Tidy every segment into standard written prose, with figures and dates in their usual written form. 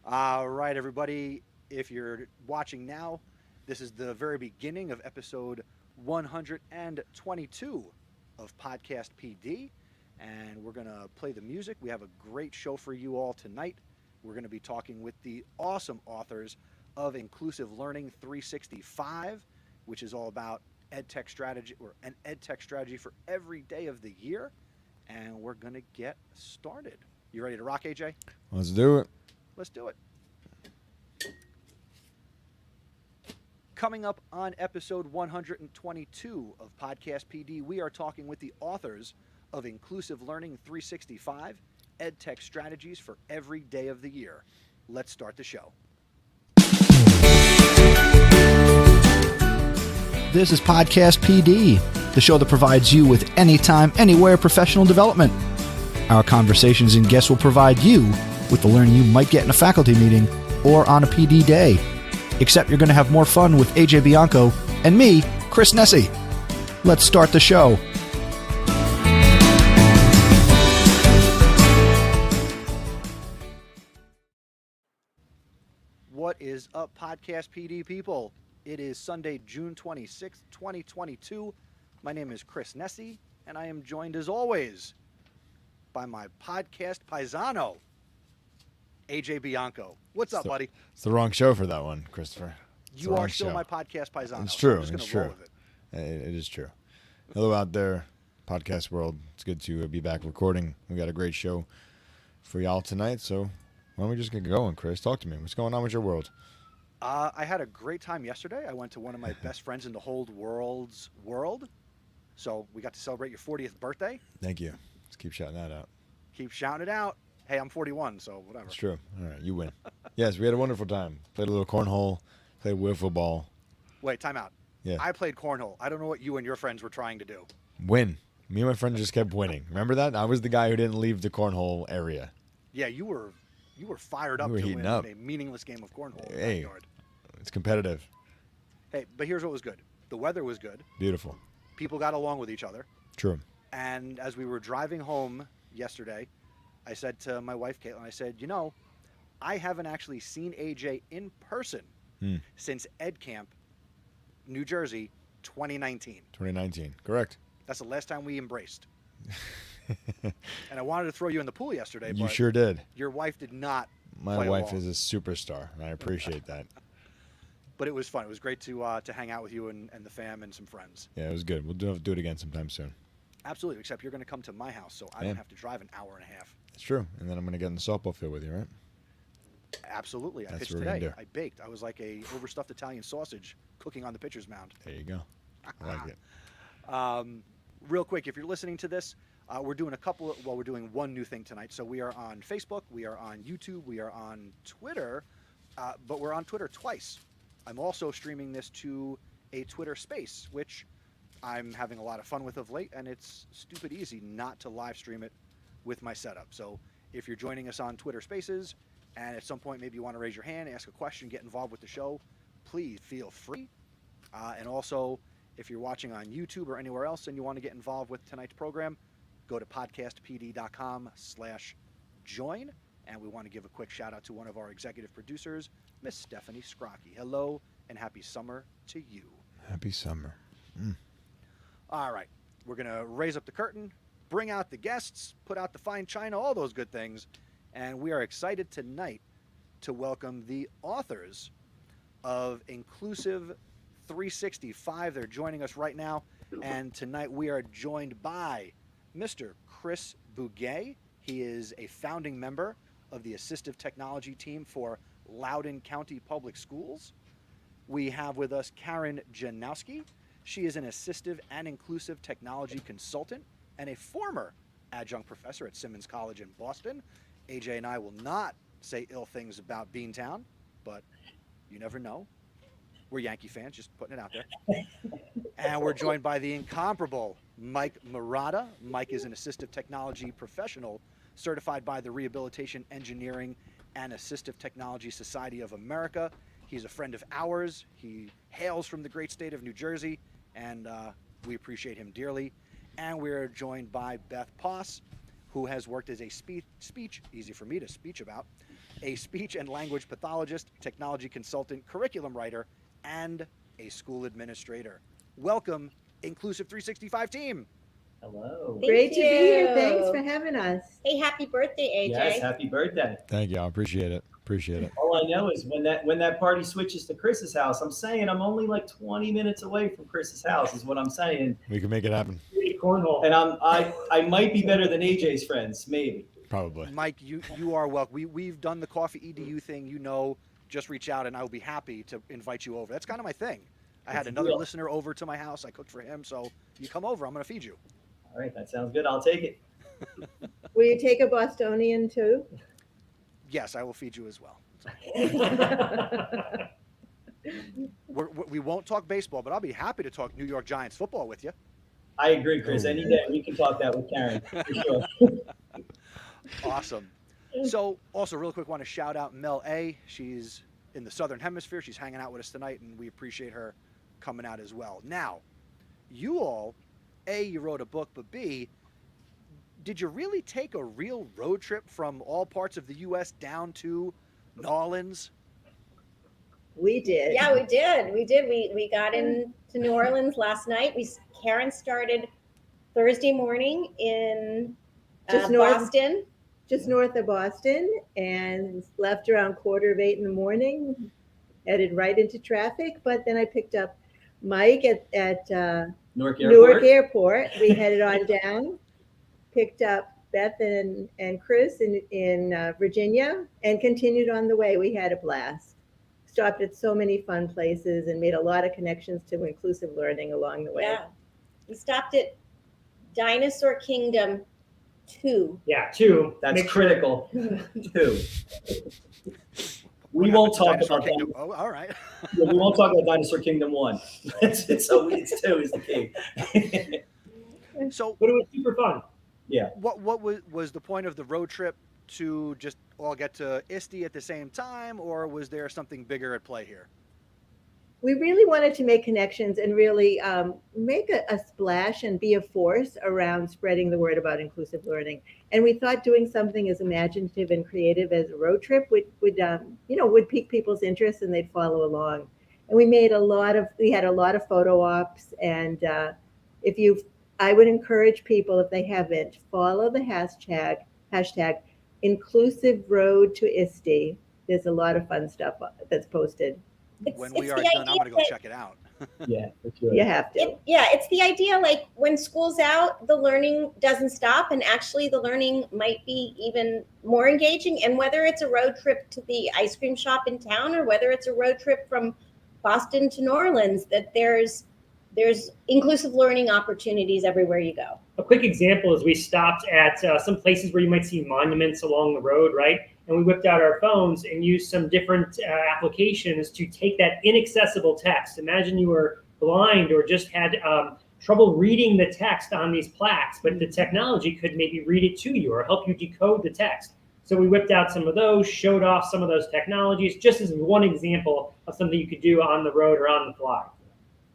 All right, everybody. If you're watching now, this is the very beginning of episode 122 of Podcast PD, and we're going to play the music. We have a great show for you all tonight. We're going to be talking with the awesome authors of Inclusive Learning 365, which is all about EdTech strategy or an EdTech strategy for every day of the year. And we're going to get started. You ready to rock, AJ? Let's do it. Let's do it. Coming up on episode 122 of Podcast PD, we are talking with the authors of Inclusive Learning 365, EdTech Strategies for Every Day of the Year. Let's start the show. This is Podcast PD, the show that provides you with anytime, anywhere professional development. Our conversations and guests will provide you with the learning you might get in a faculty meeting or on a PD day. Except you're going to have more fun with AJ Bianco and me, Chris Nessie. Let's start the show. What is up, Podcast PD people? It is Sunday, June 26th, 2022. My name is Chris Nessie, and I am joined as always by my podcast paisano, AJ Bianco. What's up, buddy? It's the wrong show for that one, Christopher. You are still my podcast paisano. It's true. So I'm just it's gonna true. roll with it. It is true. Hello out there, podcast world. It's good to be back recording. We got a great show for y'all tonight. So why don't we just get going, Chris? Talk to me. What's going on with your world? I had a great time yesterday. I went to one of my best friends in the whole world's world. So we got to celebrate your 40th birthday. Thank you. Let's keep shouting that out. Keep shouting it out. Hey, I'm 41, so whatever. It's true. All right, you win. Yes, we had a wonderful time. Played a little cornhole, played wiffle ball. Wait, time out. Yeah. I played cornhole. I don't know what you and your friends were trying to do. Win. Me and my friend just kept winning. Remember that? I was the guy who didn't leave the cornhole area. Yeah, you were fired up We were to heating win up. a meaningless game of cornhole in the Hey. backyard. It's competitive. Hey, but here's what was good. The weather was good. Beautiful. People got along with each other. True. And as we were driving home yesterday, I said to my wife, Caitlin, I said, you know, I haven't actually seen AJ in person since Ed Camp, New Jersey, 2019. 2019. Correct. That's the last time we embraced. And I wanted to throw you in the pool yesterday, You but sure did. your wife did not My play wife along. is a superstar. I appreciate that. But it was fun. It was great to hang out with you and the fam and some friends. Yeah, it was good. We'll do it again sometime soon. Absolutely, except you're going to come to my house, so I Yeah. don't have to drive an hour and a half. It's true. And then I'm going to get in the softball field with you, right? Absolutely. I That's pitched what we're gonna today. do. I baked. I was like a overstuffed Italian sausage cooking on the pitcher's mound. There you go. I like it. Real quick, if you're listening to this, we're doing we're doing one new thing tonight. So we are on Facebook, we are on YouTube, we are on Twitter, but we're on Twitter twice. I'm also streaming this to a Twitter space, which I'm having a lot of fun with of late, and it's stupid easy not to live stream it with my setup. So if you're joining us on Twitter Spaces, and at some point maybe you want to raise your hand, ask a question, get involved with the show, please feel free. And also, if you're watching on YouTube or anywhere else and you want to get involved with tonight's program, go to podcastpd.com/join. And we want to give a quick shout out to one of our executive producers, Miss Stephanie Scrocky. Hello and happy summer to you. Happy summer. All right, we're going to raise up the curtain, bring out the guests, put out the fine china, all those good things. And we are excited tonight to welcome the authors of Inclusive 365. They're joining us right now. And tonight we are joined by Mr. Chris Bouguet. He is a founding member of the Assistive Technology team for Loudoun County Public Schools. We have with us Karen Janowski. She is an assistive and inclusive technology consultant and a former adjunct professor at Simmons College in Boston. AJ and I will not say ill things about Beantown, but you never know. We're Yankee fans, just putting it out there. And we're joined by the incomparable Mike Morata. Mike is an assistive technology professional certified by the Rehabilitation Engineering and Assistive Technology Society of America. He's a friend of ours. He hails from the great state of New Jersey, and we appreciate him dearly. And we're joined by Beth Poss, who has worked as a speech, easy for me to speech about, a speech and language pathologist, technology consultant, curriculum writer, and a school administrator. Welcome, Inclusive 365 team. Hello. Great to be here. you. Thanks for having us. Hey, happy birthday, AJ. Yes, happy birthday. Thank you. I appreciate it. All I know is when that party switches to Chris's house, I'm saying I'm only like 20 minutes away from Chris's house is what I'm saying. We can make it happen. Cornhole. And I might be better than AJ's friends, maybe. Probably. Mike, you are welcome. We've done the coffee EDU thing, just reach out and I'll be happy to invite you over. That's kind of my thing. I had another listener over to my house. I cooked for him, so you come over, I'm going to feed you. All right, that sounds good. I'll take it. Will you take a Bostonian too? Yes, I will feed you as well. We won't talk baseball, but I'll be happy to talk New York Giants football with you. I agree, Chris. Any day we can talk that with Karen, for sure. Awesome. So also real quick, want to shout out Mel A. She's in the Southern Hemisphere. She's hanging out with us tonight, and we appreciate her coming out as well. Now, you all, A, you wrote a book, but B, did you really take a real road trip from all parts of the U.S. down to New Orleans? We did. Yeah, we did. We got into New Orleans last night. Karen started Thursday morning in Boston. Just north of Boston, and left around 7:45 in the morning, headed right into traffic. But then I picked up Mike at Newark Airport. We headed on down, picked up Beth and Chris in Virginia, and continued on the way. We had a blast. Stopped at so many fun places and made a lot of connections to inclusive learning along the way. Yeah, we stopped at Dinosaur Kingdom 2. Yeah, 2. That's critical. 2. We won't talk about that. Oh, all right. Yeah, we won't talk about Dinosaur Kingdom 1. So it's 2 is the key. So, but it was super fun. Yeah. What was the point of the road trip? To just all get to ISTE at the same time, or was there something bigger at play here? We really wanted to make connections and really make a splash and be a force around spreading the word about inclusive learning. And we thought doing something as imaginative and creative as a road trip would pique people's interest and they'd follow along. And we had a lot of photo ops. And I would encourage people, if they haven't, follow the hashtag Inclusive Road to ISTE. There's a lot of fun stuff that's posted. When we are done, I'm going to go check it out. Yeah, for sure. You have to. It's the idea, like when school's out, the learning doesn't stop, and actually the learning might be even more engaging. And whether it's a road trip to the ice cream shop in town, or whether it's a road trip from Boston to New Orleans, that there's inclusive learning opportunities everywhere you go. A quick example is we stopped at some places where you might see monuments along the road, right? And we whipped out our phones and used some different applications to take that inaccessible text. Imagine you were blind or just had trouble reading the text on these plaques, but the technology could maybe read it to you or help you decode the text. So we whipped out some of those, showed off some of those technologies, just as one example of something you could do on the road or on the fly.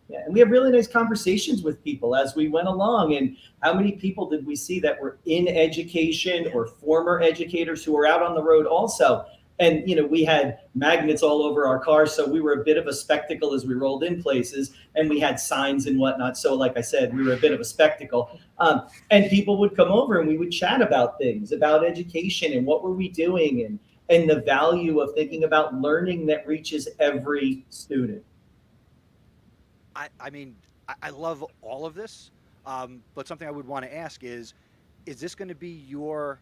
Yeah, and we have really nice conversations with people as we went along. And how many people did we see that were in education or former educators who were out on the road also? And, we had magnets all over our cars, so we were a bit of a spectacle as we rolled in places, and we had signs and whatnot. So like I said, we were a bit of a spectacle. And people would come over and we would chat about things, about education and what were we doing and the value of thinking about learning that reaches every student. I love all of this, but something I would want to ask is this going to be your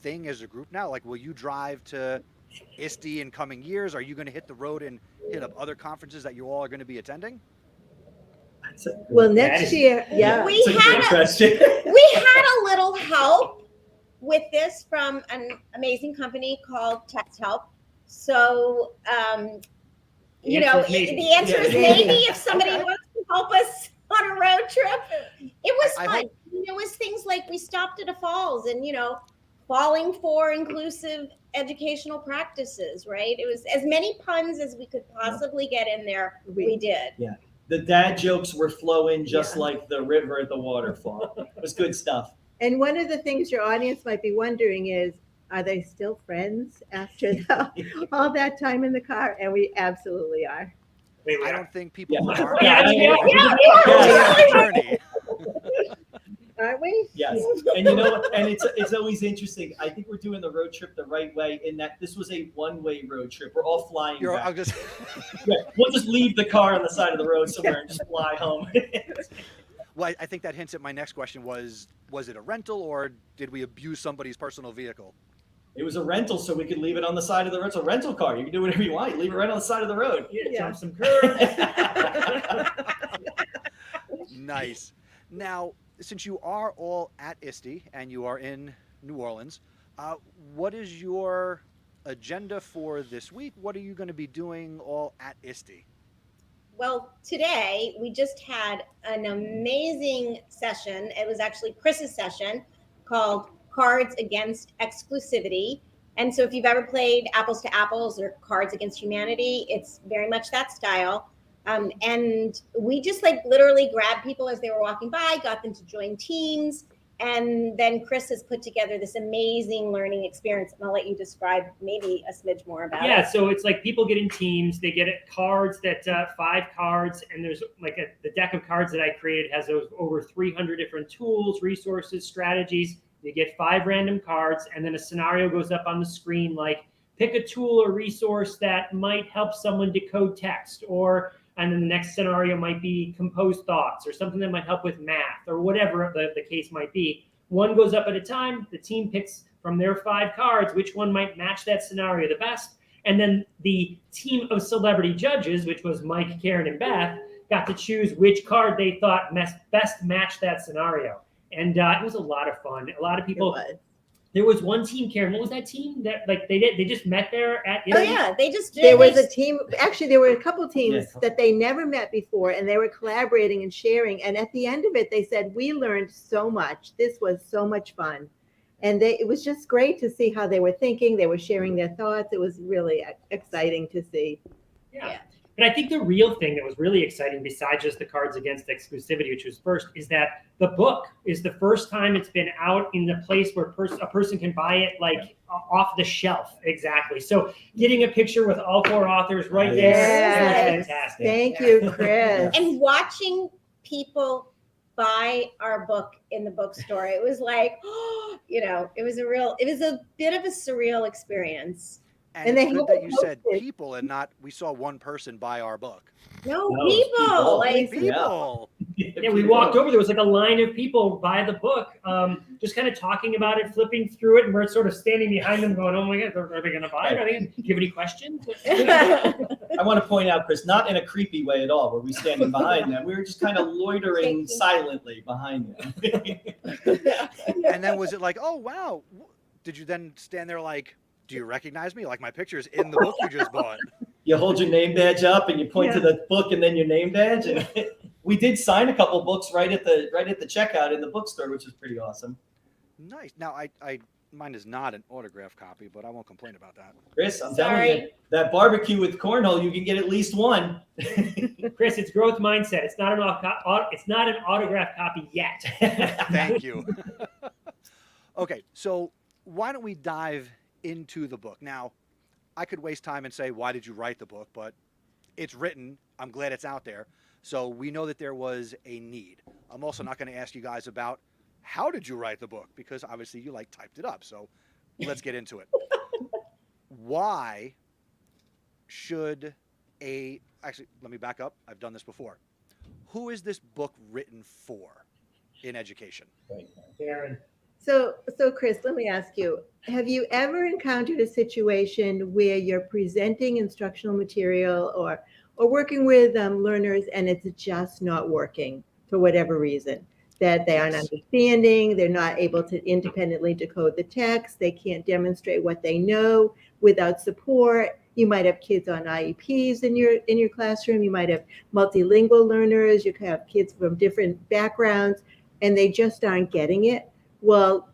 thing as a group now? Like, will you drive to ISTE in coming years? Are you going to hit the road and hit up other conferences that you all are going to be attending? Well, next year, yeah. We had a little help with this from an amazing company called Text Help. So, the answer is maybe if somebody wants to help us on a road trip. It was fun. It was things like we stopped at a falls and, falling for inclusive educational practices, right? It was as many puns as we could possibly get in there. We did. Yeah. The dad jokes were flowing just like the river at the waterfall. It was good stuff. And one of the things your audience might be wondering is, are they still friends after all that time in the car? And we absolutely are. I don't think people Yeah. who aren't Yeah, on the journey. Aren't we? Yes, and you know what? And it's always interesting. I think we're doing the road trip the right way in that this was a one-way road trip. We're all flying back. I'll just Yeah, we'll just leave the car on the side of the road somewhere and just fly home. Well, I think that hints at my next question was it a rental or did we abuse somebody's personal vehicle? It was a rental, so we could leave it on the side of the road. It's a rental car. You can do whatever you want. You leave it right on the side of the road. Yeah, jump some curves. Nice. Now, since you are all at ISTE and you are in New Orleans, what is your agenda for this week? What are you going to be doing all at ISTE? Well, today we just had an amazing session. It was actually Chris's session called Cards Against Exclusivity. And so if you've ever played Apples to Apples or Cards Against Humanity, it's very much that style. And we just literally grabbed people as they were walking by, got them to join teams. And then Chris has put together this amazing learning experience. And I'll let you describe maybe a smidge more about it. Yeah, so it's like people get in teams, they get cards that 5 cards, and there's the deck of cards that I created has over 300 different tools, resources, strategies. You get 5 random cards, and then a scenario goes up on the screen like pick a tool or resource that might help someone decode text, and then the next scenario might be compose thoughts or something that might help with math or whatever the case might be. One goes up at a time. The team picks from their 5 cards which one might match that scenario the best. And then the team of celebrity judges, which was Mike, Karen, and Beth, got to choose which card they thought best matched that scenario. And it was a lot of fun. A lot of people. There was one team, Karen. What was that team that they just met there at? Oh yeah, there was a team. Actually, there were a couple teams that they never met before, and they were collaborating and sharing. And at the end of it, they said, "We learned so much. This was so much fun." And it was just great to see how they were thinking. They were sharing their thoughts. It was really exciting to see. Yeah. But I think the real thing that was really exciting, besides just the Cards Against Exclusivity, which was first, is that the book is the first time it's been out in the place where a person can buy it off the shelf. Exactly. So getting a picture with all 4 authors right there is fantastic. Thank you, Chris. And watching people buy our book in the bookstore, it was like, it was a bit of a surreal experience. And it's good that you said people and not we saw one person buy our book. No, people. People. Yeah, we walked over. There was a line of people by the book, just kind of talking about it, flipping through it, and we're sort of standing behind them, going, "Oh my God, are they going to buy it? Do you have any questions?" I want to point out, Chris, not in a creepy way at all. Were we standing behind them? We were just kind of loitering silently behind them. And then was it like, "Oh wow"? Did you then stand there like? Do you recognize me? Like my picture's in the book you just bought. You hold your name badge up and you point to the book and then your name badge. And we did sign a couple books right at the checkout in the bookstore, which was pretty awesome. Nice. Now mine is not an autograph copy, but I won't complain about that. Chris, I'm telling you, that barbecue with cornhole, you can get at least one. Chris, it's growth mindset. It's not an autograph copy yet. Thank you. Okay, so why don't we dive into the book? Now, I could waste time and say, why did you write the book? But it's written. I'm glad it's out there. So we know that there was a need. I'm also not going to ask you guys about how did you write the book, because obviously you typed it up. So let's get into it. Why should actually, let me back up. I've done this before. Who is this book written for in education? Karen. So Chris, let me ask you, have you ever encountered a situation where you're presenting instructional material or working with learners and it's just not working for whatever reason? That they aren't understanding, they're not able to independently decode the text, they can't demonstrate what they know without support. You might have kids on IEPs in your classroom, you might have multilingual learners, you can have kids from different backgrounds, and they just aren't getting it. Well,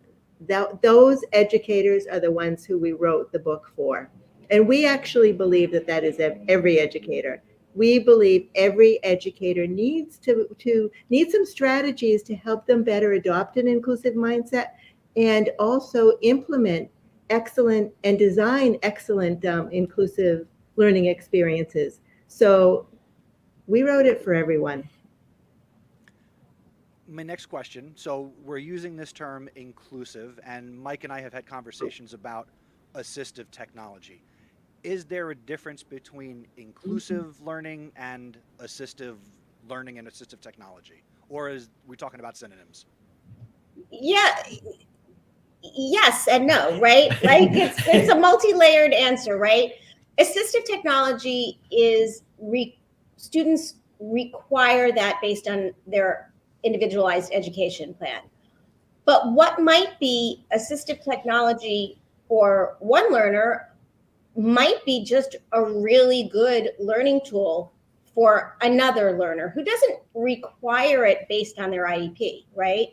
those educators are the ones who we wrote the book for. And we actually believe that is every educator. we believe every educator needs to need some strategies to help them better adopt an inclusive mindset and also implement excellent and design excellent inclusive learning experiences. So we wrote it for everyone. My next question, so we're using this term inclusive, and Mike and I have had conversations about assistive technology. Is there a difference between inclusive learning and assistive learning and assistive technology? Or is we talking about synonyms? Yeah, yes and no, right? Like it's a multi-layered answer, right? Assistive technology is students require that based on their individualized education plan. But what might be assistive technology for one learner might be just a really good learning tool for another learner who doesn't require it based on their IEP, right?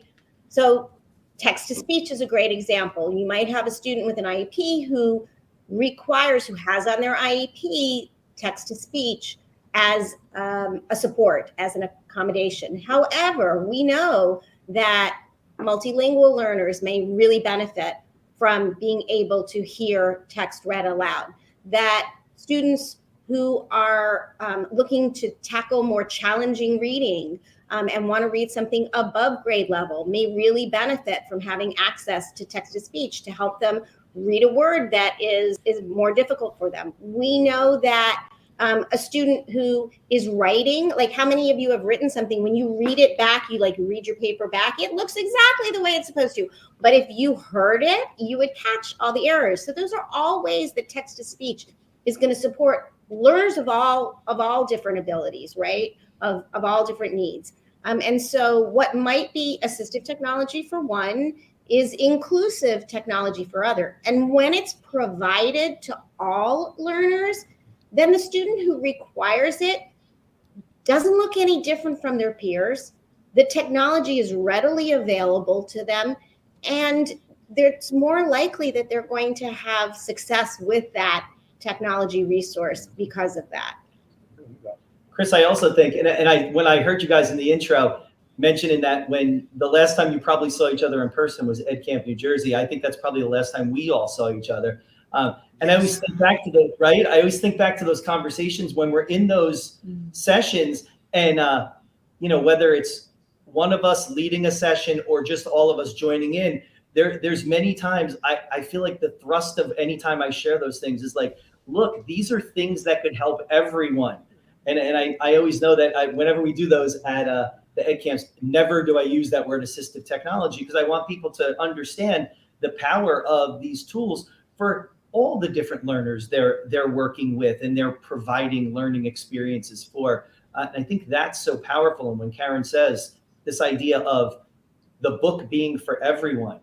So text to speech is a great example. You might have a student with an IEP who has on their IEP text to speech as a support, as an accommodation. However, we know that multilingual learners may really benefit from being able to hear text read aloud, that students who are looking to tackle more challenging reading and want to read something above grade level may really benefit from having access to text to speech to help them read a word that is more difficult for them. We know that a student who is writing, like how many of you have written something, when you read it back, you like read your paper back, it looks exactly the way it's supposed to. But if you heard it, you would catch all the errors. So those are all ways that text to speech is going to support learners of all different abilities, right? Of all different needs. And so what might be assistive technology for one is inclusive technology for other. And when it's provided to all learners, then the student who requires it doesn't look any different from their peers. The technology is readily available to them, and it's more likely that they're going to have success with that technology resource because of that. Chris, I also think, and when I heard you guys in the intro mentioning that when the last time you probably saw each other in person was Ed Camp, New Jersey, I think that's probably the last time we all saw each other. And I always think back to I always think back to those conversations when we're in those sessions, and whether it's one of us leading a session or just all of us joining in, there's many times I feel like the thrust of any time I share those things is like, look, these are things that could help everyone. And I always know that whenever we do those at the ed camps, never do I use that word assistive technology, because I want people to understand the power of these tools for all the different learners they're working with and they're providing learning experiences for. I think that's so powerful. And when Karen says this idea of the book being for everyone,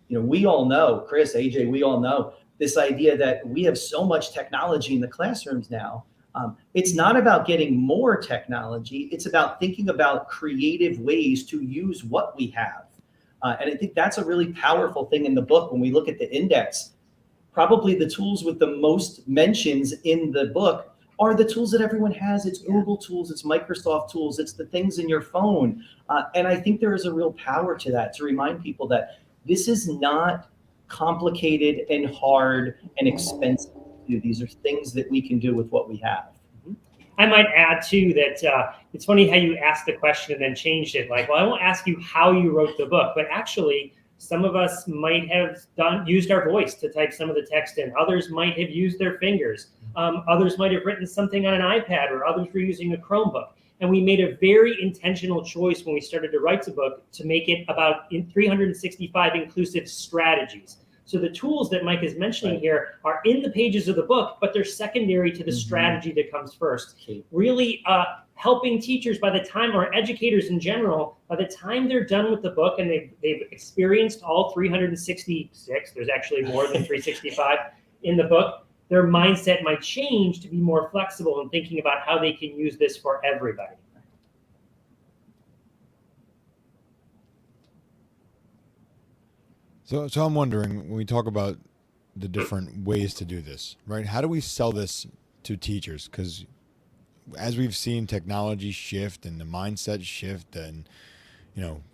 we all know, Chris, AJ, we all know this idea that we have so much technology in the classrooms now. It's not about getting more technology. It's about thinking about creative ways to use what we have. And I think that's a really powerful thing in the book. When we look at the index, probably the tools with the most mentions in the book are the tools that everyone has. It's Google tools, it's Microsoft tools, it's the things in your phone. And I think there is a real power to that, to remind people that this is not complicated and hard and expensive to do. These are things that we can do with what we have. I might add too that it's funny how you asked the question and then changed it. Like, well, I won't ask you how you wrote the book, but actually some of us might have used our voice to type some of the text in. Others might have used their fingers. Others might have written something on an iPad, or others were using a Chromebook. And we made a very intentional choice when we started to write the book to make it about 365 inclusive strategies. So the tools that Mike is mentioning here are in the pages of the book, but they're secondary to the strategy that comes first. Really helping teachers by the time, or educators in general, by the time they're done with the book and they've experienced all 366, there's actually more than 365 in the book, their mindset might change to be more flexible in thinking about how they can use this for everybody. So I'm wondering, when we talk about the different ways to do this, right? How do we sell this to teachers? Because as we've seen technology shift and the mindset shift, and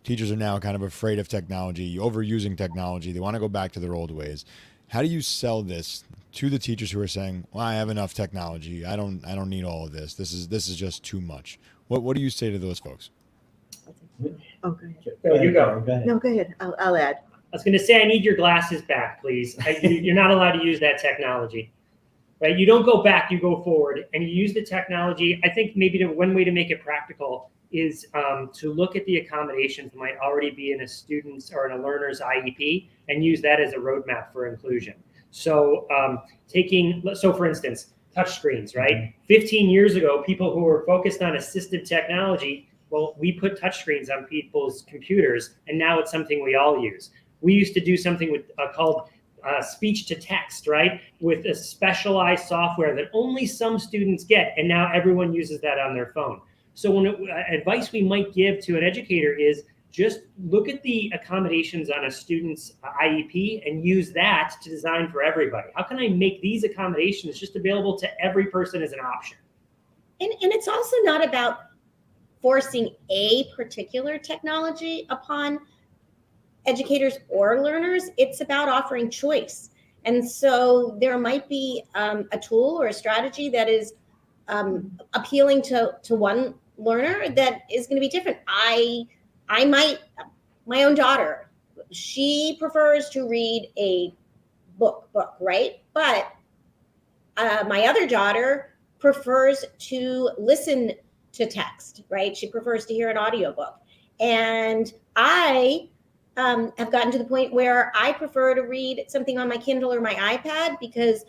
teachers are now kind of afraid of technology, overusing technology. They want to go back to their old ways. How do you sell this to the teachers who are saying, "Well, I have enough technology. I don't need all of this. This is just too much." What do you say to those folks? Oh, go ahead. You go. Go ahead. No, go ahead. I'll add. I was going to say, I need your glasses back, please. You're not allowed to use that technology, right? You don't go back, you go forward, and you use the technology. I think maybe one way to make it practical is to look at the accommodations that might already be in a student's or in a learner's IEP and use that as a roadmap for inclusion. So for instance, touch screens, right? 15 years ago, people who were focused on assistive technology, well, we put touchscreens on people's computers, and now it's something we all use. We used to do something called speech to text, right? With a specialized software that only some students get, and now everyone uses that on their phone. So advice we might give to an educator is just look at the accommodations on a student's IEP and use that to design for everybody. How can I make these accommodations just available to every person as an option? And it's also not about forcing a particular technology upon educators or learners. It's about offering choice. And so there might be a tool or a strategy that is appealing to one learner that is going to be different. My own daughter, she prefers to read a book, right? But my other daughter prefers to listen to text, right? She prefers to hear an audiobook. And I have gotten to the point where I prefer to read something on my Kindle or my iPad because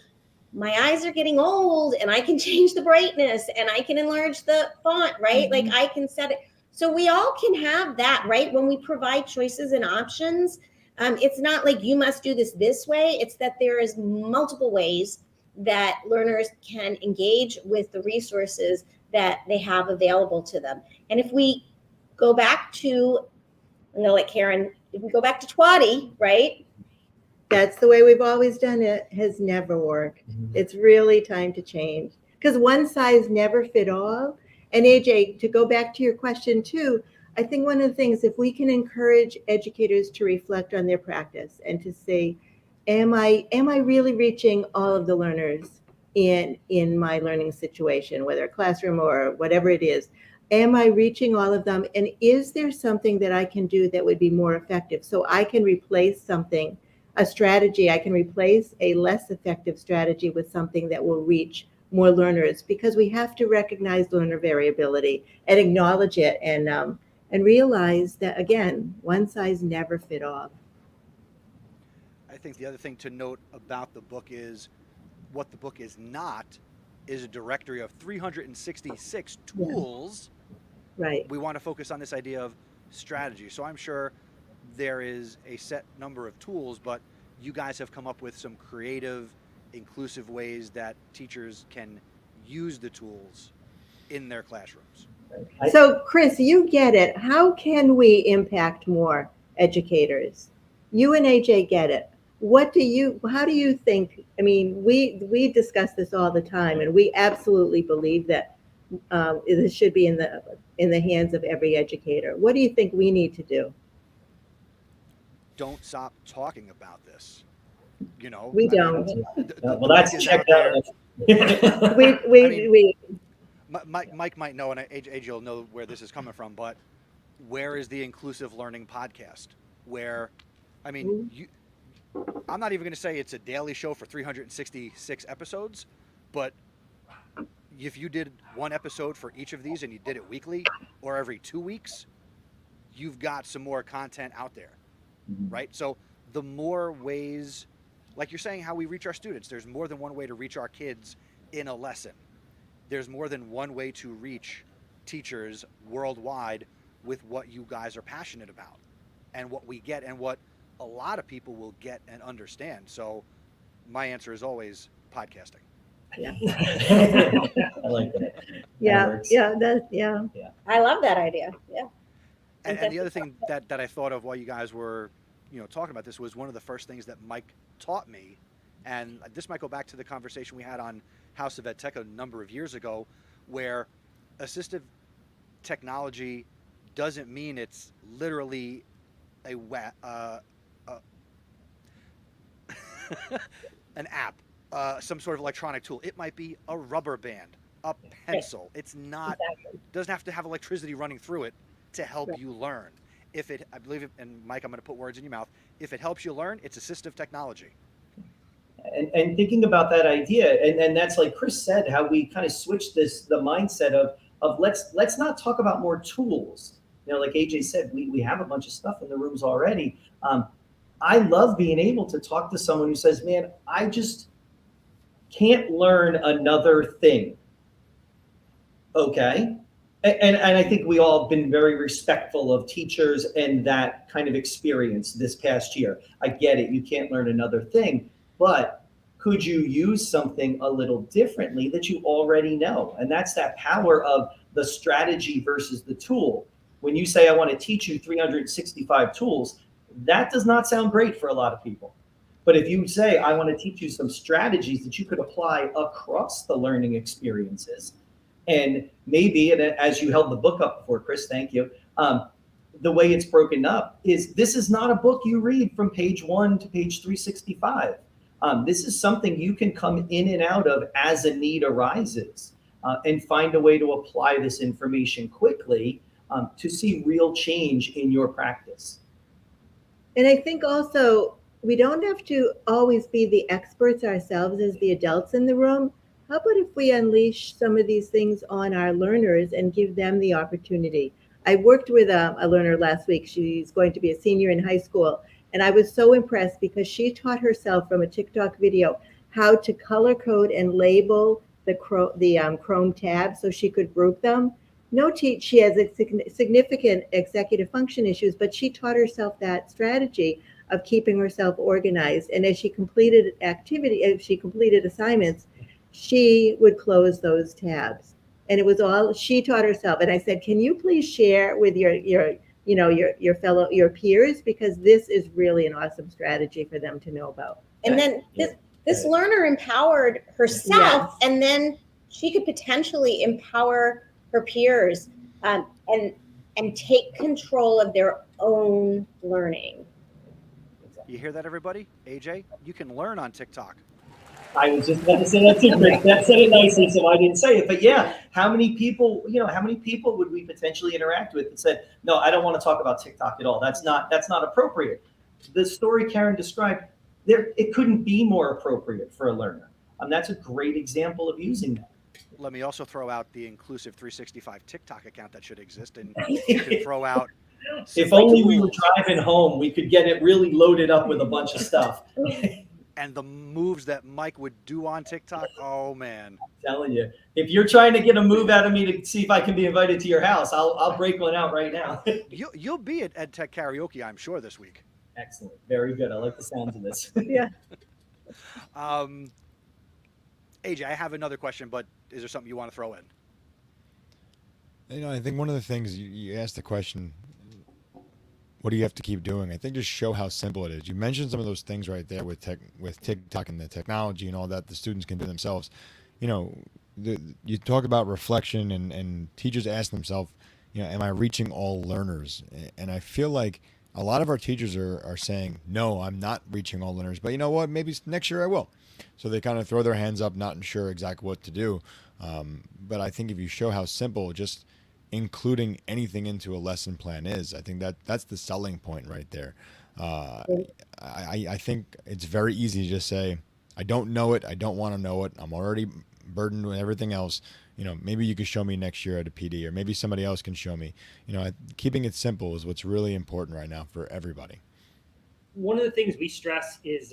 my eyes are getting old and I can change the brightness and I can enlarge the font, right? Mm-hmm. Like I can set it. So we all can have that, right? When we provide choices and options, it's not like you must do this way. It's that there is multiple ways that learners can engage with the resources that they have available to them. And if we go back to, I'm going to let Karen, if we go back to Twatty, right? That's the way we've always done it. Has never worked. It's really time to change because one size never fit all. And AJ, to go back to your question too, I think one of the things, if we can encourage educators to reflect on their practice and to say, am I really reaching all of the learners in my learning situation, whether a classroom or whatever it is? Am I reaching all of them? And is there something that I can do that would be more effective? So I can replace something, a strategy, I can replace a less effective strategy with something that will reach more learners, because we have to recognize learner variability and acknowledge it and realize that, again, one size never fit all. I think the other thing to note about the book is what the book is not is a directory of 366 tools. Right. We want to focus on this idea of strategy. So I'm sure there is a set number of tools, but you guys have come up with some creative, inclusive ways that teachers can use the tools in their classrooms. So Chris, you get it. How can we impact more educators? You and AJ get it. How do you think, I mean, we discuss this all the time, and we absolutely believe that this should be in the hands of every educator. What do you think we need to do? Don't stop talking about this. We don't. Well, that's checked out. Mike might know, and AJ will know where this is coming from, but where is the Inclusive Learning podcast? Where, I mean, I'm not even going to say it's a daily show for 366 episodes, but if you did one episode for each of these and you did it weekly or every 2 weeks, you've got some more content out there, right? So the more ways, like you're saying, how we reach our students, there's more than one way to reach our kids in a lesson. There's more than one way to reach teachers worldwide with what you guys are passionate about and what we get and what a lot of people will get and understand. So my answer is always podcasting. Yeah. I like that. Yeah. I love that idea. Yeah. And the other thing that I thought of while you guys were, talking about this was one of the first things that Mike taught me, and this might go back to the conversation we had on House of Ed Tech a number of years ago, where assistive technology doesn't mean it's literally an app, some sort of electronic tool. It might be a rubber band, a pencil. It's not, doesn't have to have electricity running through it to help you learn. If it, I believe, and Mike, I'm going to put words in your mouth. If it helps you learn, it's assistive technology. And thinking about that idea, and that's like Chris said, how we kind of switched the mindset of let's not talk about more tools. You know, like AJ said, we have a bunch of stuff in the rooms already. I love being able to talk to someone who says, man, I just can't learn another thing. Okay. And I think we all have been very respectful of teachers and that kind of experience this past year. I get it. You can't learn another thing, but could you use something a little differently that you already know? And that's that power of the strategy versus the tool. When you say, I want to teach you 365 tools, that does not sound great for a lot of people. But if you say, I want to teach you some strategies that you could apply across the learning experiences, and maybe, and as you held the book up before, Chris, thank you. The way it's broken up is this is not a book you read from page 1 to page 365. This is something you can come in and out of as a need arises, and find a way to apply this information quickly to see real change in your practice. And I think also we don't have to always be the experts ourselves as the adults in the room. How about if we unleash some of these things on our learners and give them the opportunity? I worked with a learner last week. She's going to be a senior in high school. And I was so impressed because she taught herself from a TikTok video how to color code and label the Chrome tabs so she could group them. She has a significant executive function issues, but she taught herself that strategy of keeping herself organized. And as she completed assignments, she would close those tabs. And it was all she taught herself. And I said, can you please share with your peers, because this is really an awesome strategy for them to know about. And then this learner empowered herself, and then she could potentially empower her peers and take control of their own learning. You hear that, everybody? AJ, you can learn on TikTok. I was just about to say that too, Chris. That said it nicely, so I didn't say it. But yeah, how many people would we potentially interact with that said, no, I don't want to talk about TikTok at all. That's not appropriate. The story Karen described, it couldn't be more appropriate for a learner. That's a great example of using that. Let me also throw out the Inclusive 365 TikTok account that should exist, and you can throw out. If only we were driving home, we could get it really loaded up with a bunch of stuff. And the moves that Mike would do on TikTok, oh man! I'm telling you, if you're trying to get a move out of me to see if I can be invited to your house, I'll break one out right now. You'll be at EdTech Karaoke, I'm sure, this week. Excellent, very good. I like the sounds of this. Yeah. AJ, I have another question, but is there something you want to throw in? I think one of the things you asked the question, what do you have to keep doing? I think just show how simple it is. You mentioned some of those things right there with TikTok and the technology and all that the students can do themselves. You talk about reflection and teachers ask themselves, am I reaching all learners? And I feel like a lot of our teachers are saying, no, I'm not reaching all learners, but you know what? Maybe next year I will. So they kind of throw their hands up, not sure exactly what to do. But I think if you show how simple just including anything into a lesson plan is, I think that's the selling point right there. I think it's very easy to just say, I don't know it. I don't want to know it. I'm already burdened with everything else. Maybe you could show me next year at a PD, or maybe somebody else can show me. Keeping it simple is what's really important right now for everybody. One of the things we stress is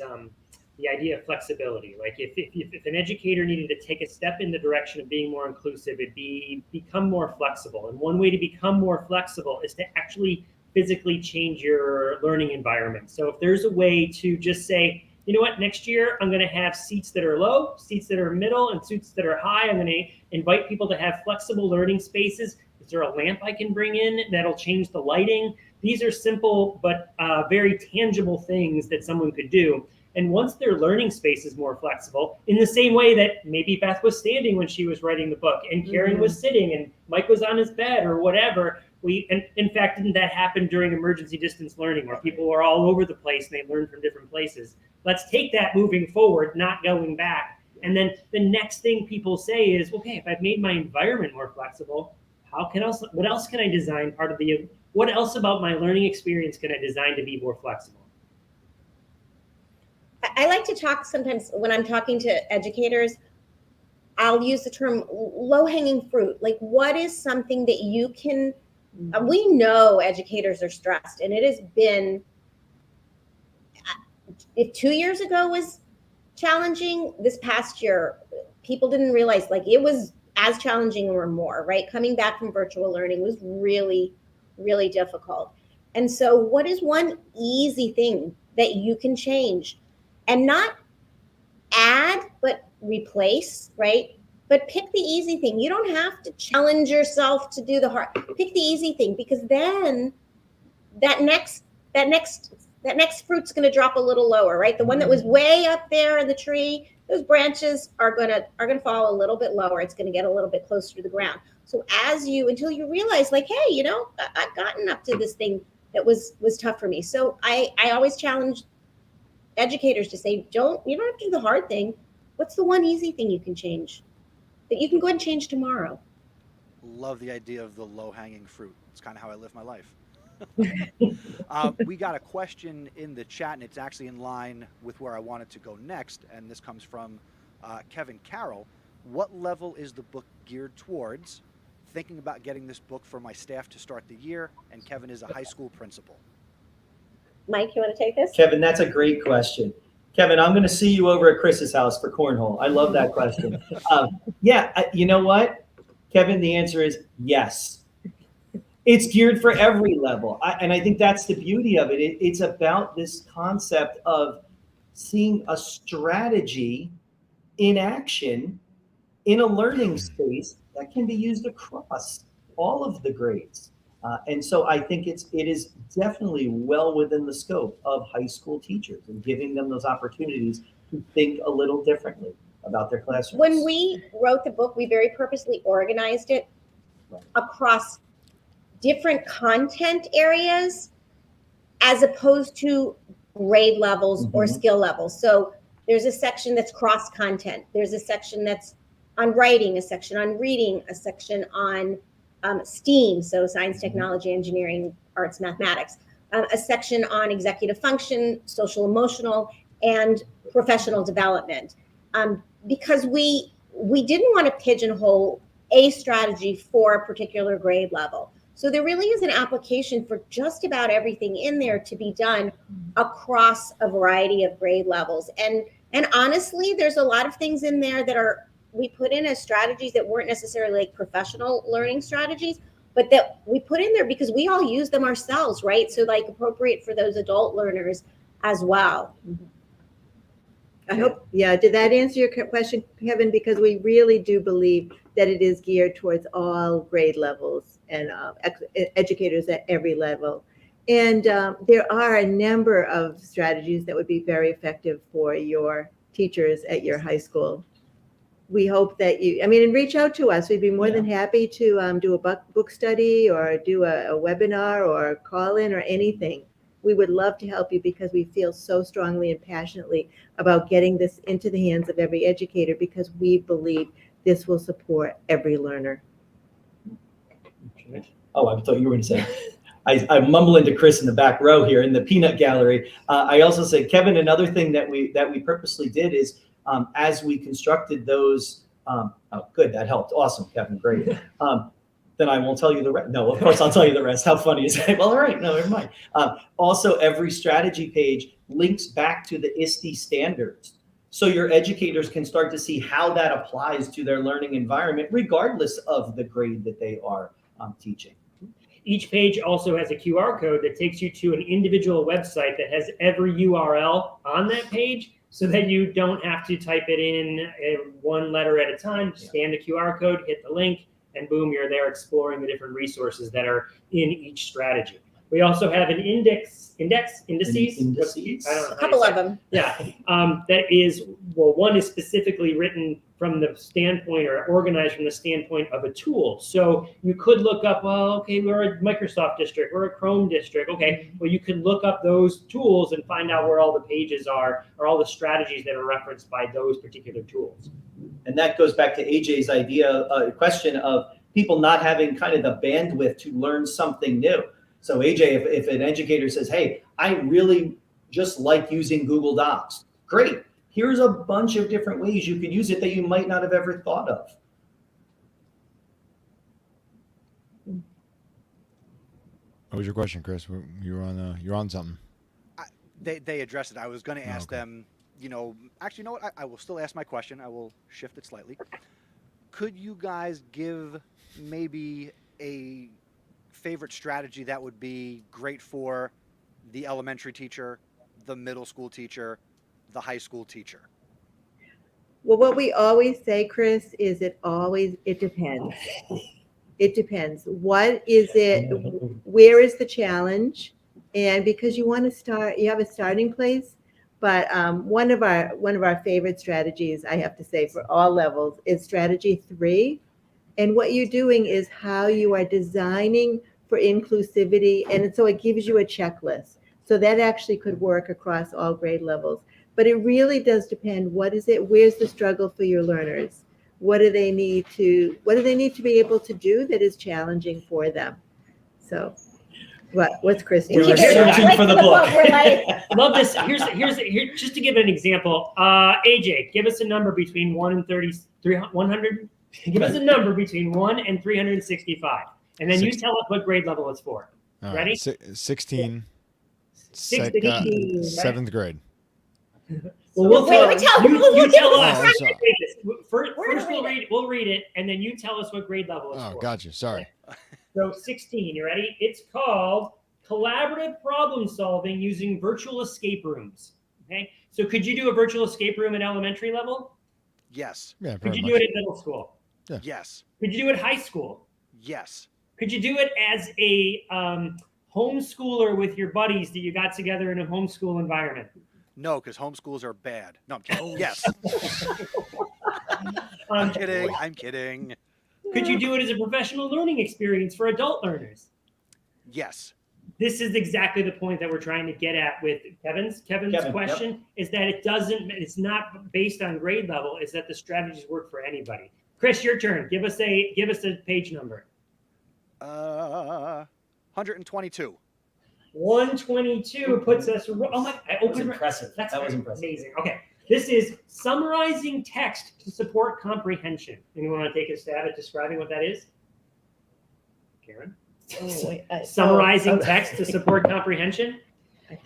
the idea of flexibility. Like if an educator needed to take a step in the direction of being more inclusive, it'd become more flexible. And one way to become more flexible is to actually physically change your learning environment. So if there's a way to just say, you know what, next year I'm going to have seats that are low, seats that are middle, and seats that are high. I'm going to invite people to have flexible learning spaces. Is there a lamp I can bring in that'll change the lighting? These are simple but very tangible things that someone could do. And once their learning space is more flexible, in the same way that maybe Beth was standing when she was writing the book and Karen was sitting and Mike was on his bed or whatever, and in fact, didn't that happen during emergency distance learning where people were all over the place and they learned from different places? Let's take that moving forward, not going back. And then the next thing people say is, okay, if I've made my environment more flexible, what else can I design what else about my learning experience can I design to be more flexible? I like to talk sometimes when I'm talking to educators, I'll use the term low-hanging fruit. Like, what is something that you can, we know educators are stressed, and it has been, if 2 years ago was challenging, this past year, people didn't realize, like, it was as challenging or more, right? Coming back from virtual learning was really, really difficult. And so what is one easy thing that you can change and not add, but replace, right? But pick the easy thing. You don't have to challenge yourself to do the hard. Pick the easy thing, because then that next fruit's going to drop a little lower, right? The one that was way up there in the tree, those branches are going to fall a little bit lower. It's going to get a little bit closer to the ground. So until you realize, like, hey, you know, I've gotten up to this thing that was tough for me. So I always challenge educators to say, you don't have to do the hard thing. What's the one easy thing you can change that you can go ahead and change tomorrow? Love the idea of the low-hanging fruit. It's kind of how I live my life. We got a question in the chat, and it's actually in line with where I wanted to go next, and this comes from Kevin Carroll. What level is the book geared towards? Thinking about getting this book for my staff to start the year, and Kevin is a high school principal. Mike, you want to take this? Kevin, that's a great question. Kevin, I'm going to see you over at Chris's house for cornhole. I love that question. You know what, Kevin, the answer is yes. It's geared for every level. And I think that's the beauty of it. It's about this concept of seeing a strategy in action in a learning space that can be used across all of the grades. And so I think it is definitely well within the scope of high school teachers and giving them those opportunities to think a little differently about their classrooms. When we wrote the book, we very purposely organized it across different content areas as opposed to grade levels or skill levels. So there's a section that's cross content. There's a section that's on writing, a section on reading, a section on STEAM, so science, technology, engineering, arts, mathematics, a section on executive function, social, emotional, and professional development. Because we didn't want to pigeonhole a strategy for a particular grade level. So there really is an application for just about everything in there to be done across a variety of grade levels. And honestly, there's a lot of things in there that we put in as strategies that weren't necessarily like professional learning strategies, but that we put in there because we all use them ourselves, right? So like appropriate for those adult learners as well. I hope, did that answer your question, Kevin? Because we really do believe that it is geared towards all grade levels and educators at every level. And there are a number of strategies that would be very effective for your teachers at your high school. We hope that and reach out to us. We'd be more than happy to do a book study or do a webinar or call in or anything. We would love to help you because we feel so strongly and passionately about getting this into the hands of every educator because we believe this will support every learner. Oh, I thought you were going to say, I mumble into Chris in the back row here in the peanut gallery. I also said, Kevin, another thing that we purposely did is as we constructed those, good, that helped. Awesome, Kevin, great. Then I won't tell you the rest. No, of course I'll tell you the rest. How funny is that? Well, all right, no, never mind. Also, every strategy page links back to the ISTE standards. So your educators can start to see how that applies to their learning environment, regardless of the grade that they are teaching. Each page also has a QR code that takes you to an individual website that has every URL on that page so that you don't have to type it in one letter at a time. Scan the QR code, hit the link, and boom, you're there exploring the different resources that are in each strategy. We also have an indices. Indices. I don't know A couple of them. Yeah, that is, well, one is specifically written from the standpoint or organized from the standpoint of a tool. So you could look up, well, okay, we're a Microsoft district, we're a Chrome district. Okay, well, you could look up those tools and find out where all the pages are or all the strategies that are referenced by those particular tools. And that goes back to AJ's question of people not having kind of the bandwidth to learn something new. So AJ, if an educator says, hey, I really just like using Google Docs, great. Here's a bunch of different ways you could use it that you might not have ever thought of. What was your question, Chris? You're on something. They addressed it. I was going to ask okay. them, actually, you know what? I will still ask my question. I will shift it slightly. Could you guys give maybe a favorite strategy that would be great for the elementary teacher, the middle school teacher, the high school teacher? Well, what we always say, Chris, is it depends. It depends. What is it? Where is the challenge? And because you want to start, you have a starting place. But one of our favorite strategies, I have to say, for all levels, is strategy 3. And what you're doing is how you are designing for inclusivity, and so it gives you a checklist. So that actually could work across all grade levels. But it really does depend. What is it? Where's the struggle for your learners? What do they need to be able to do that is challenging for them? So, what's Chris doing? We're searching for the book. We're like, Love this. Here's just to give an example. AJ, give us a number between 1 and 100. Give us a number between 1 and 365, and then you tell us what grade level it's for. All Ready? right, 16. 16. Seventh grade. Well, Wait, you tell Oh, us. I'm sorry. First we'll read it, and then you tell us what grade level it's Oh, for. gotcha. Sorry. So 16, you ready? It's called collaborative problem solving using virtual escape rooms. Okay, so could you do a virtual escape room at elementary level? Yes. Yeah, Could pretty you much. do it at middle school? Yes. Could you do it at high school? Yes. Could you do it as a homeschooler with your buddies that you got together in a homeschool environment? No, because homeschools are bad. No, I'm kidding. Yes. I'm kidding. Could you do it as a professional learning experience for adult learners? Yes. This is exactly the point that we're trying to get at with Kevin's question, is that it's not based on grade level, is that the strategies work for anybody. Chris, your turn. Give us a page number. 122. 122 puts us. Oh my! That was impressive. That's That was impressive. amazing. Okay, this is summarizing text to support comprehension. Anyone want to take a stab at describing what that is? Karen. Summarizing text to support comprehension.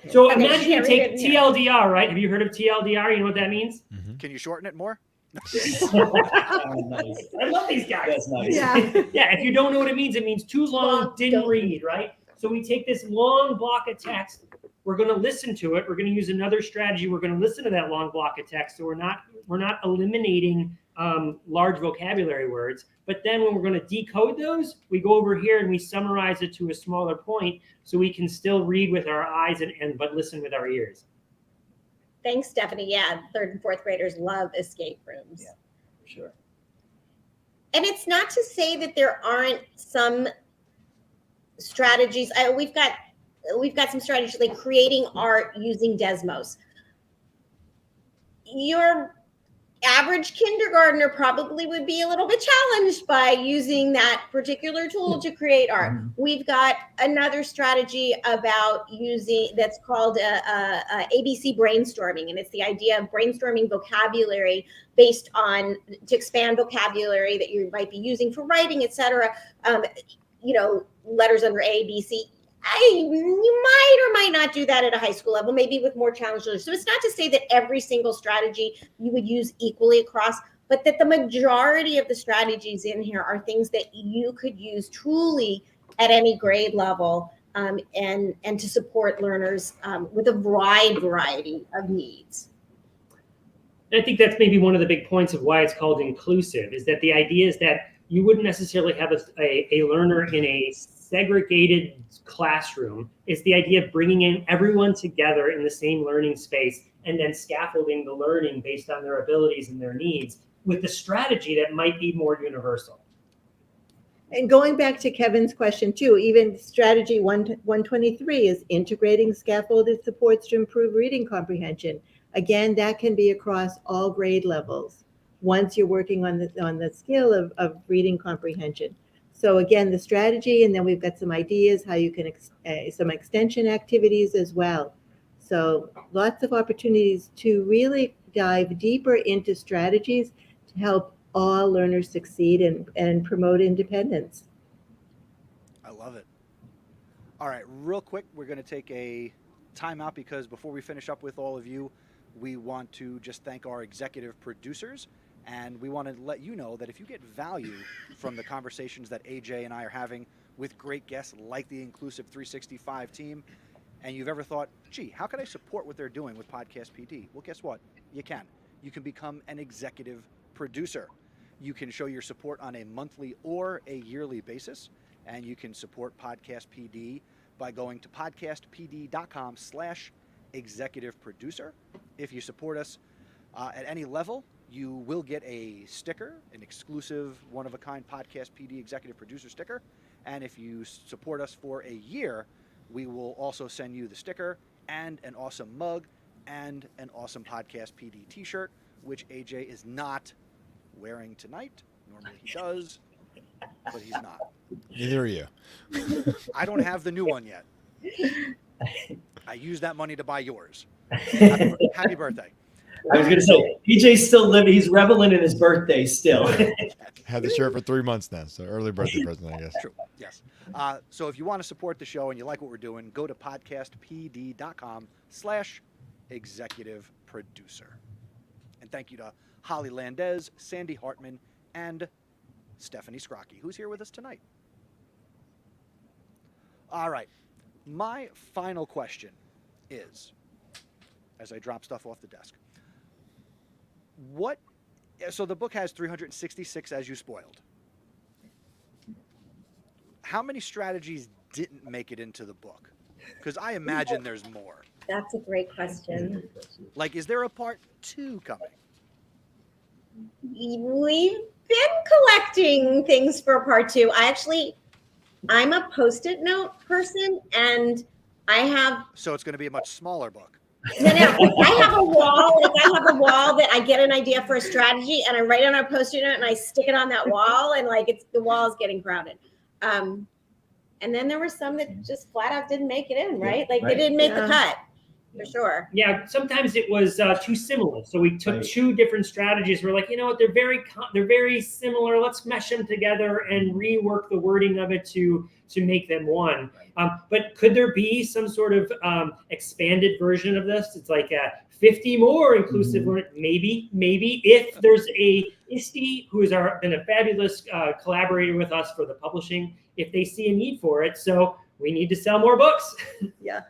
So imagine you take TLDR, right? Have you heard of TLDR? You know what that means? Mm-hmm. Can you shorten it more? Nice. I love these guys. That's nice. Yeah. Yeah, if you don't know what it means too long, didn't read, right? So we take this long block of text, we're going to listen to it. We're going to use another strategy. We're going to listen to that long block of text. So we're not eliminating large vocabulary words. But then when we're going to decode those, we go over here and we summarize it to a smaller point so we can still read with our eyes but listen with our ears. thanks, Stephanie. Yeah, 3rd and 4th graders love escape rooms. Yeah, for sure. And it's not to say that there aren't some strategies. We've got some strategies like creating art using Desmos. Your average kindergartner probably would be a little bit challenged by using that particular tool to create art. Mm-hmm. We've got another strategy about using that's called ABC brainstorming, and it's the idea of brainstorming vocabulary based on to expand vocabulary that you might be using for writing, etc. Letters under A, B, C. You might or might not do that at a high school level, maybe with more challenges. So it's not to say that every single strategy you would use equally across, but that the majority of the strategies in here are things that you could use truly at any grade level and to support learners with a wide variety of needs. And I think that's maybe one of the big points of why it's called inclusive, is that the idea is that you wouldn't necessarily have a learner in a segregated classroom. It's the idea of bringing in everyone together in the same learning space and then scaffolding the learning based on their abilities and their needs with the strategy that might be more universal. And going back to Kevin's question too, even strategy 123 is integrating scaffolded supports to improve reading comprehension. Again, that can be across all grade levels once you're working on the skill of reading comprehension. So again, the strategy, and then we've got some ideas how you can, some extension activities as well. So lots of opportunities to really dive deeper into strategies to help all learners succeed and promote independence. I love it. All right, real quick, we're going to take a timeout because before we finish up with all of you, we want to just thank our executive producers. And we want to let you know that if you get value from the conversations that AJ and I are having with great guests like the Inclusive 365 team, and you've ever thought, gee, how can I support what they're doing with Podcast PD? Well, guess what? You can. You can become an executive producer. You can show your support on a monthly or a yearly basis, and you can support Podcast PD by going to podcastpd.com/executive producer. If you support us at any level, you will get a sticker, an exclusive one-of-a-kind Podcast PD executive producer sticker. And if you support us for a year, we will also send you the sticker and an awesome mug and an awesome Podcast PD t-shirt, which AJ is not wearing tonight. Normally he does, but he's not. Neither are you. I don't have the new one yet. I used that money to buy yours. Happy birthday. I was going to say, PJ's still living. He's reveling in his birthday still. Had the shirt for 3 months now, so early birthday present, I guess. True, yes. So if you want to support the show and you like what we're doing, go to podcastpd.com/executive producer. And thank you to Holly Landez, Sandy Hartman, and Stephanie Scrocky, who's here with us tonight. All right. My final question is, as I drop stuff off the desk, so the book has 366 as you spoiled. How many strategies didn't make it into the book? Because I imagine there's more. That's a great question. Like, is there a part 2 coming? We've been collecting things for part 2. I'm a Post-it note person, and I have. So it's going to be a much smaller book. No, I have a wall. That I get an idea for a strategy, and I write on a Post-it note, and I stick it on that wall, and the wall is getting crowded. And then there were some that just flat out didn't make it in, right? They didn't make the cut, for sure. Yeah, sometimes it was too similar. So we took 2 different strategies. We're like, you know what? They're very similar. Let's mesh them together and rework the wording of it to make them one. But could there be some sort of expanded version of this? It's like 50 more inclusive learning. Maybe if there's a ISTE who has been a fabulous collaborator with us for the publishing, if they see a need for it. So we need to sell more books. Yeah.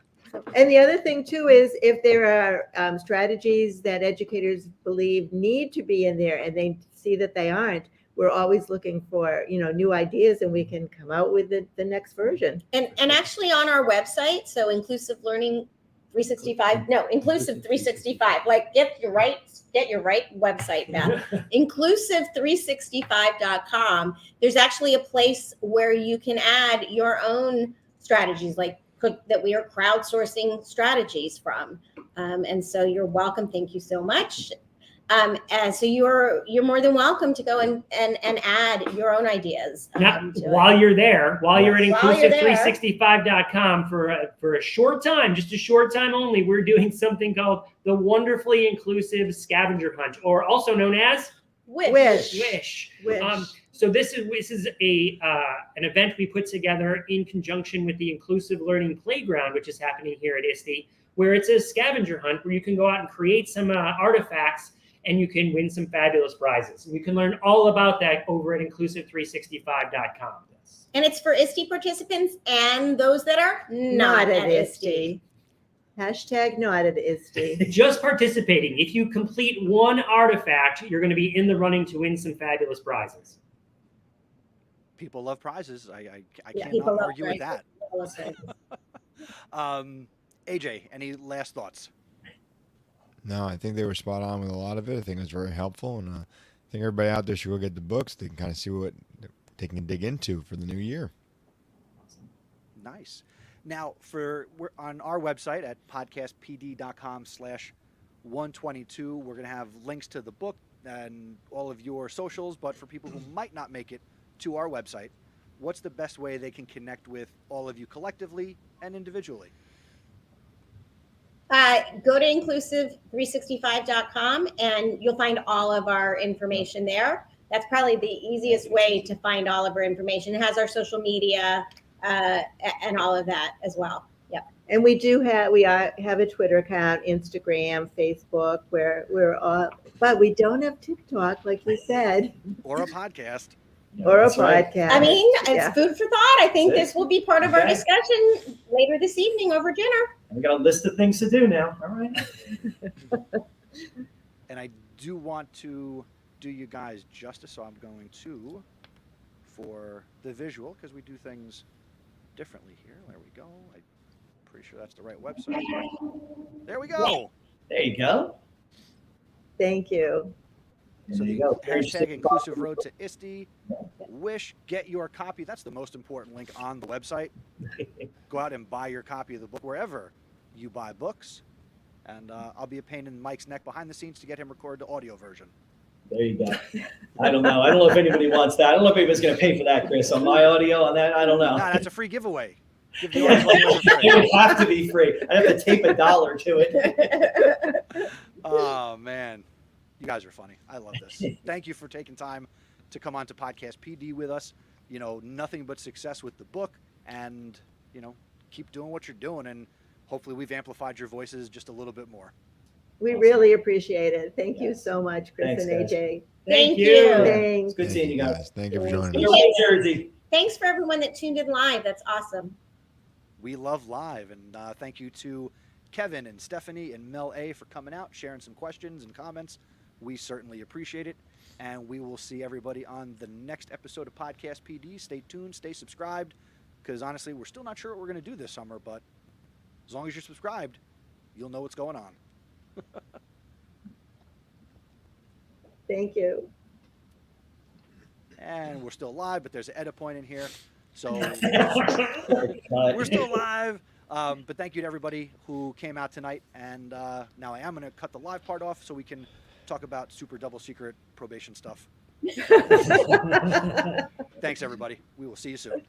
And the other thing too is if there are strategies that educators believe need to be in there and they see that they aren't, we're always looking for, new ideas, and we can come out with the next version. And actually on our website, so Inclusive 365, like get your right website, Beth. Inclusive365.com. There's actually a place where you can add your own strategies, that we are crowdsourcing strategies from. And so you're welcome. Thank you so much. So you're more than welcome to go and add your own ideas. While you're there, you're at inclusive365.com for a short time, just a short time only, we're doing something called the Wonderfully Inclusive Scavenger Hunt, or also known as Wish. So this is an event we put together in conjunction with the Inclusive Learning Playground, which is happening here at ISTE, where it's a scavenger hunt where you can go out and create some artifacts, and you can win some fabulous prizes. And you can learn all about that over at inclusive365.com. And it's for ISTE participants and those that are not at ISTE. Hashtag not at ISTE. Just participating. If you complete one artifact, you're going to be in the running to win some fabulous prizes. People love prizes. I Yeah, cannot people love argue with prizes. that. People love prizes. AJ, any last thoughts? No, I think they were spot on with a lot of it. I think it was very helpful, and I think everybody out there should go get the books. They can kind of see what they can dig into for the new year. Nice. Now, we're on our website at podcastpd.com/122. We're going to have links to the book and all of your socials. But for people who might not make it to our website, what's the best way they can connect with all of you collectively and individually? Go to inclusive365.com and you'll find all of our information there. That's probably the easiest way to find all of our information. It has our social media and all of that as well. Yep. And we have a Twitter account, Instagram, Facebook, where we're all, but we don't have TikTok, like you said, Or a podcast. or a That's right. podcast. I mean, it's Yeah. food for thought. I think That's it. this will be part of our Okay. discussion later this evening over dinner. We got a list of things to do now. All right. And I do want to do you guys justice, so I'm going to, for the visual, because we do things differently here. There we go. I'm pretty sure that's the right website. There we go. There you go. Thank you. So There the you go. hashtag Inclusive Road to ISTE. Wish, get your copy. That's the most important link on the website. Go out and buy your copy of the book wherever you buy books. And I'll be a pain in Mike's neck behind the scenes to get him record the audio version. There you go. I don't know. I don't know if anybody wants that. I don't know if anybody's going to pay for that, Chris. On my audio, on that, I don't know. Nah, that's a free giveaway. Give the audio for free. It would have to be free. I'd have to tape $1 to it. Oh, man. You guys are funny. I love this. Thank you for taking time to come on to Podcast PD with us. You know, nothing but success with the book, and, you know, keep doing what you're doing, and hopefully we've amplified your voices just a little bit more. We Awesome. really appreciate it. Thank you Yes. so much, Chris Thanks, and guys. AJ. Thank you. It's Thanks. good seeing you guys. Thank you for joining Thank us. you. New Jersey. Thanks for everyone that tuned in live. That's awesome. We love live, and thank you to Kevin and Stephanie and Mel A for coming out, sharing some questions and comments. We certainly appreciate it, and we will see everybody on the next episode of Podcast PD. Stay tuned, stay subscribed, because honestly, we're still not sure what we're going to do this summer, but as long as you're subscribed, you'll know what's going on. Thank you. And we're still live, but there's an edit point in here, so Bye. we're still live. But thank you to everybody who came out tonight, and now I am going to cut the live part off so we can talk about super double secret probation stuff. Thanks, everybody. We will see you soon.